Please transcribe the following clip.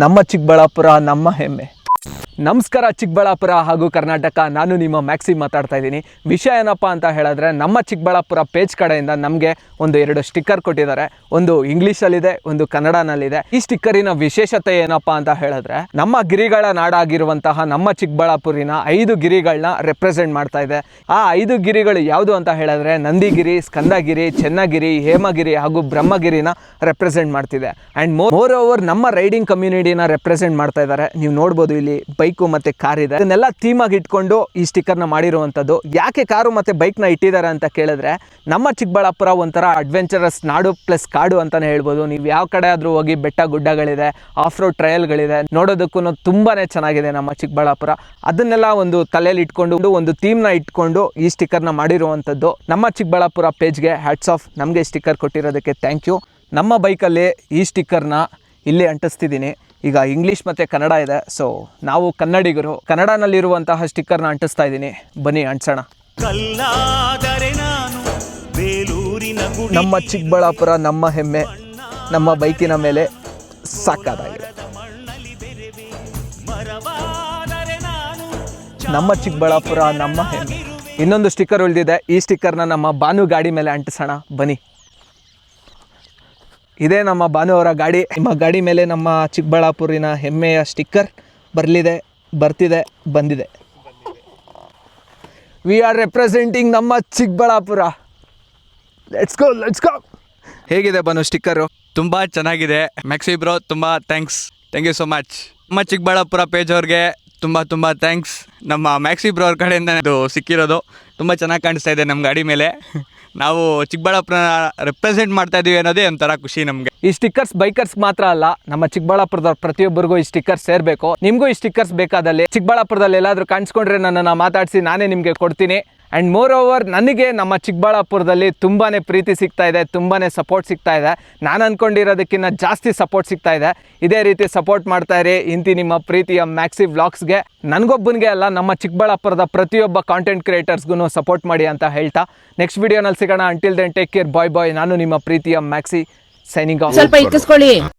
ನಮ್ಮ ಚಿಕ್ಕಬಳ್ಳಾಪುರ ನಮ್ಮ ಹೆಮ್ಮೆ. ನಮಸ್ಕಾರ ಚಿಕ್ಕಬಳ್ಳಾಪುರ ಹಾಗೂ ಕರ್ನಾಟಕ, ನಾನು ನಿಮ್ಮ ಮ್ಯಾಕ್ಸಿ ಮಾತಾಡ್ತಾ ಇದ್ದೀನಿ. ವಿಷಯ ಏನಪ್ಪ ಅಂತ ಹೇಳಿದ್ರೆ, ನಮ್ಮ ಚಿಕ್ಕಬಳ್ಳಾಪುರ ಪೇಜ್ ಕಡೆಯಿಂದ ನಮಗೆ ಎರಡು ಸ್ಟಿಕ್ಕರ್ ಕೊಟ್ಟಿದ್ದಾರೆ. ಒಂದು ಇಂಗ್ಲೀಷಲ್ಲಿದೆ, ಒಂದು ಕನ್ನಡನಲ್ಲಿದೆ. ಈ ಸ್ಟಿಕ್ಕರಿನ ವಿಶೇಷತೆ ಏನಪ್ಪ ಅಂತ ಹೇಳಿದ್ರೆ, ನಮ್ಮ ಗಿರಿಗಳ ನಾಡಾಗಿರುವಂತಹ ನಮ್ಮ ಚಿಕ್ಕಬಳ್ಳಾಪುರಿನ 5 ಗಿರಿಗಳನ್ನ ರೆಪ್ರೆಸೆಂಟ್ ಮಾಡ್ತಾ ಇದೆ. ಆ 5 ಗಿರಿಗಳು ಯಾವುದು ಅಂತ ಹೇಳಿದ್ರೆ, ನಂದಿಗಿರಿ, ಸ್ಕಂದಗಿರಿ, ಚೆನ್ನಗಿರಿ, ಹೇಮಗಿರಿ ಹಾಗೂ ಬ್ರಹ್ಮಗಿರಿನ ರೆಪ್ರೆಸೆಂಟ್ ಮಾಡ್ತಿದೆ. ಆ್ಯಂಡ್ ಮೋರ್ ಓವರ್ ನಮ್ಮ ರೈಡಿಂಗ್ ಕಮ್ಯುನಿಟಿನ ರೆಪ್ರೆಸೆಂಟ್ ಮಾಡ್ತಾ ಇದ್ದಾರೆ. ನೀವು ನೋಡ್ಬೋದು, ಇಲ್ಲಿ ಬೈಕು ಮತ್ತೆ ಕಾರ್ ಇದೆ. ಇದನ್ನೆಲ್ಲ ಥೀಮ್ ಆಗಿ ಇಟ್ಕೊಂಡು ಈ ಸ್ಟಿಕ್ಕರ್ನ ಮಾಡಿರುವಂಥದ್ದು. ಯಾಕೆ ಕಾರು ಮತ್ತೆ ಬೈಕ್ನ ಇಟ್ಟಿದ್ದಾರೆ ಅಂತ ಕೇಳಿದ್ರೆ, ನಮ್ಮ ಚಿಕ್ಕಬಳ್ಳಾಪುರ ಒಂಥರ ಅಡ್ವೆಂಚರಸ್ ನಾಡು ಪ್ಲಸ್ ಕಾಡು ಅಂತಾನೆ ಹೇಳ್ಬೋದು. ನೀವು ಯಾವ ಕಡೆ ಆದ್ರೂ ಹೋಗಿ, ಬೆಟ್ಟ ಗುಡ್ಡಗಳಿದೆ, ಆಫ್ ರೋಡ್ ಟ್ರಯಲ್ಗಳಿದೆ, ನೋಡೋದಕ್ಕೂ ತುಂಬಾನೇ ಚೆನ್ನಾಗಿದೆ ನಮ್ಮ ಚಿಕ್ಕಬಳ್ಳಾಪುರ. ಅದನ್ನೆಲ್ಲ ಒಂದು ತಲೆಯಲ್ಲಿ ಇಟ್ಕೊಂಡು, ಒಂದು ಥೀಮ್ನ ಇಟ್ಕೊಂಡು ಈ ಸ್ಟಿಕ್ಕರ್ನ ಮಾಡಿರುವಂಥದ್ದು. ನಮ್ಮ ಚಿಕ್ಕಬಳ್ಳಾಪುರ ಪೇಜ್ಗೆ ಹ್ಯಾಟ್ಸ್ ಆಫ್. ನಮಗೆ ಸ್ಟಿಕ್ಕರ್ ಕೊಟ್ಟಿರೋದಕ್ಕೆ ಥ್ಯಾಂಕ್ ಯು. ನಮ್ಮ ಬೈಕಲ್ಲಿ ಈ ಸ್ಟಿಕ್ಕರ್ನ ಇಲ್ಲೇ ಅಂಟಿಸ್ತಿದ್ದೀನಿ. ಈಗ ಇಂಗ್ಲೀಷ್ ಮತ್ತು ಕನ್ನಡ ಇದೆ, ಸೊ ನಾವು ಕನ್ನಡಿಗರು. ಕನ್ನಡನಲ್ಲಿರುವಂತಹ ಸ್ಟಿಕ್ಕರ್ನ ಅಂಟಿಸ್ತಾ ಇದ್ದೀನಿ, ಬನ್ನಿ ಅಂಟಿಸೋಣ. ನಮ್ಮ ಚಿಕ್ಕಬಳ್ಳಾಪುರ ನಮ್ಮ ಹೆಮ್ಮೆ, ನಮ್ಮ ಬೈಕಿನ ಮೇಲೆ ಸಾಕಾಗಿದೆ. ನಮ್ಮ ಚಿಕ್ಕಬಳ್ಳಾಪುರ ನಮ್ಮ ಹೆಮ್ಮೆ. ಇನ್ನೊಂದು ಸ್ಟಿಕ್ಕರ್ ಉಳಿದಿದೆ. ಈ ಸ್ಟಿಕ್ಕರ್ನ ನಮ್ಮ ಭಾನು ಗಾಡಿ ಮೇಲೆ ಅಂಟಿಸೋಣ, ಬನ್ನಿ. ಇದೇ ನಮ್ಮ ಭಾನು ಅವರ ಗಾಡಿ. ನಿಮ್ಮ ಗಾಡಿ ಮೇಲೆ ನಮ್ಮ ಚಿಕ್ಕಬಳ್ಳಾಪುರಿನ ಹೆಮ್ಮೆಯ ಸ್ಟಿಕ್ಕರ್ ಬರ್ತಿದೆ, ಬಂದಿದೆ. ವಿ ಆರ್ ರೆಪ್ರೆಸೆಂಟಿಂಗ್ ನಮ್ಮ ಚಿಕ್ಕಬಳ್ಳಾಪುರ. Let's go. ಹೇಗಿದೆ ಭಾನು ಸ್ಟಿಕ್ಕರು? ತುಂಬ ಚೆನ್ನಾಗಿದೆ ಮ್ಯಾಕ್ಸಿ ಬ್ರೋ, ತುಂಬ ಥ್ಯಾಂಕ್ ಯು ಸೋ ಮಚ್. ನಮ್ಮ ಚಿಕ್ಕಬಳ್ಳಾಪುರ ಪೇಜ್ ಅವ್ರಿಗೆ ತುಂಬ ಥ್ಯಾಂಕ್ಸ್. ನಮ್ಮ ಮ್ಯಾಕ್ಸಿ ಬ್ರೋ ಅವ್ರ ಕಡೆಯಿಂದ ಇದು ಸಿಕ್ಕಿರೋದು. ತುಂಬ ಚೆನ್ನಾಗಿ ಕಾಣಿಸ್ತಾ ಇದೆ ನಮ್ಮ ಗಾಡಿ ಮೇಲೆ. ನಾವು ಚಿಕ್ಕಬಳ್ಳಾಪುರ ರೆಪ್ರೆಸೆಂಟ್ ಮಾಡ್ತಾ ಇದೀವಿ ಅನ್ನೋದೇ ಒಂಥರ ಖುಷಿ ನಮಗೆ. ಈ ಸ್ಟಿಕ್ಕರ್ಸ್ ಬೈಕರ್ಸ್ ಮಾತ್ರ ಅಲ್ಲ, ನಮ್ಮ ಚಿಕ್ಕಬಳ್ಳಾಪುರದ ಪ್ರತಿಯೊಬ್ಬರಿಗೂ ಈ ಸ್ಟಿಕ್ಕರ್ಸ್ ಸೇರಬೇಕು. ನಿಮಗೂ ಈ ಸ್ಟಿಕ್ಕರ್ಸ್ ಬೇಕಾದಲ್ಲಿ ಚಿಕ್ಕಬಳ್ಳಾಪುರದಲ್ಲಿ ಎಲ್ಲಾದರೂ ಕಾಣಿಸ್ಕೊಂಡ್ರೆ ನನ್ನನ್ನು ಮಾತಾಡಿಸಿ, ನಾನೇ ನಿಮಗೆ ಕೊಡ್ತೀನಿ. ಆ್ಯಂಡ್ ಮೋರ್ ಓವರ್, ನನಗೆ ನಮ್ಮ ಚಿಕ್ಕಬಳ್ಳಾಪುರದಲ್ಲಿ ತುಂಬಾ ಪ್ರೀತಿ ಸಿಗ್ತಾ ಇದೆ, ತುಂಬಾ ಸಪೋರ್ಟ್ ಸಿಗ್ತಾ ಇದೆ. ನಾನು ಅಂದ್ಕೊಂಡಿರೋದಕ್ಕಿಂತ ಜಾಸ್ತಿ ಸಪೋರ್ಟ್ ಸಿಗ್ತಾ ಇದೆ. ಇದೇ ರೀತಿ ಸಪೋರ್ಟ್ ಮಾಡ್ತಾ ಇರಿ. ಇಂತಿ ನಿಮ್ಮ ಪ್ರೀತಿಯ ಮ್ಯಾಕ್ಸಿ ವ್ಲಾಗ್ಸ್ಗೆ. ನನಗೊಬ್ಬನಿಗೆ ಅಲ್ಲ, ನಮ್ಮ ಚಿಕ್ಕಬಳ್ಳಾಪುರದ ಪ್ರತಿಯೊಬ್ಬ ಕಾಂಟೆಂಟ್ ಕ್ರಿಯೇಟರ್ಸ್ಗೂ ಸಪೋರ್ಟ್ ಮಾಡಿ ಅಂತ ಹೇಳ್ತಾ, ನೆಕ್ಸ್ಟ್ ವಿಡಿಯೋನಲ್ಲಿ ಸಿಗೋಣ. ಅಂಟಿಲ್ ದೆನ್ ಟೇಕ್ ಕೇರ್, ಬಾಯ್. ನಾನು ನಿಮ್ಮ ಪ್ರೀತಿಯ ಮ್ಯಾಕ್ಸಿ, ಸೈನಿಂಗ್ ಆಫ್. ಸ್ವಲ್ಪ ಇಕ್ಕಿಸ್ಕೊಳ್ಳಿ.